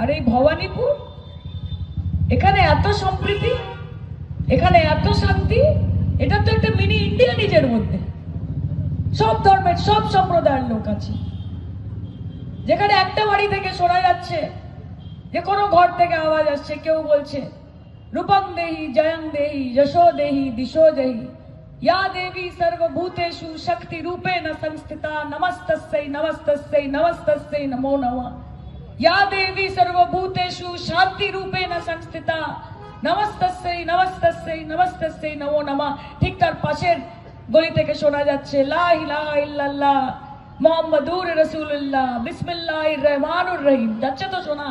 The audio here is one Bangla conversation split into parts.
আর এই ভবানীপুর, এখানে এত সম্প্রীতি, এখানে এত শান্তি। এটা তো একটা মিনি ইন্ডিয়া নিজের মধ্যে, সব ধর্মের সব সম্প্রদায়ের লোক আছে। যেখানে একটা বাড়ি থেকে শোনা যাচ্ছে, যে কোনো ঘর থেকে আওয়াজ আসছে, কেউ বলছে রূপং দেহি জয়ং দেহি যশো দেহি দিশো দেহি या देवी सर्वभूतेषु शक्ति रूपेण संस्थिता नमस्तस्यै नमस्तस्यै नमस्तस्यै नमो नमः। या देवी सर्वभूतेषु शांति रूपेण संस्थिता नमस्तस्यै नमस्तस्यै नमस्तस्यै नमो नमः। ठीक तार पाশের গলি থেকে শোনা যাচ্ছে লা ইলাহা ইল্লাল্লাহ মুহাম্মাদুর রাসূলুল্লাহ বিসমিল্লাহির রহমানির রহিম। যাচ্ছে তো শোনা।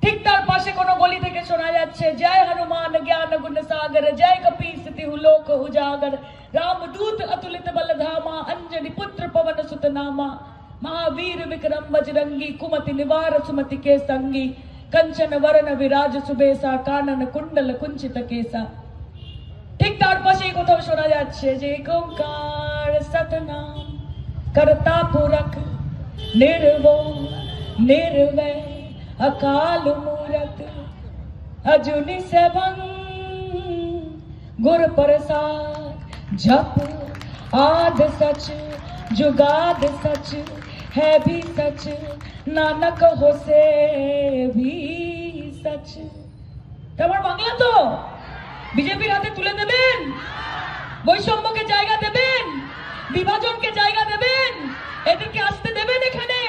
ঠিক তার পাশে কোনো গলি থেকে শোনা যাচ্ছে জয় হনুমান জ্ঞান গুণ সাগর জয় কপি সিতি লোক উজাগর রামদূত अतुलित बलधामा अंजनी पुत्र पवन सुत नामा महावीर विक्रम बजरंगी कुमति निवार सुमति के संगी कंचन वरण विराज सुबेसा कानन कुंडल कुंचित केसा। ঠিক তার পাশেই কোথাও শোনা যাচ্ছে যে ওঙ্কার সতনাম करता पुरख निर्भय निर्वैर अकाल मूरत अजुनि सेवन गुर प्रसाद जप आद सच जुगाद सच है भी सच नानक हो से भी सच। তোমার বাংলা তো বিজেপির হাতে তুলে দেবেন, বৈষম্যকে জায়গা দেবেন, বিভাজনকে জায়গা দেবেন, এদেরকে আসতে দেবেন এখানে।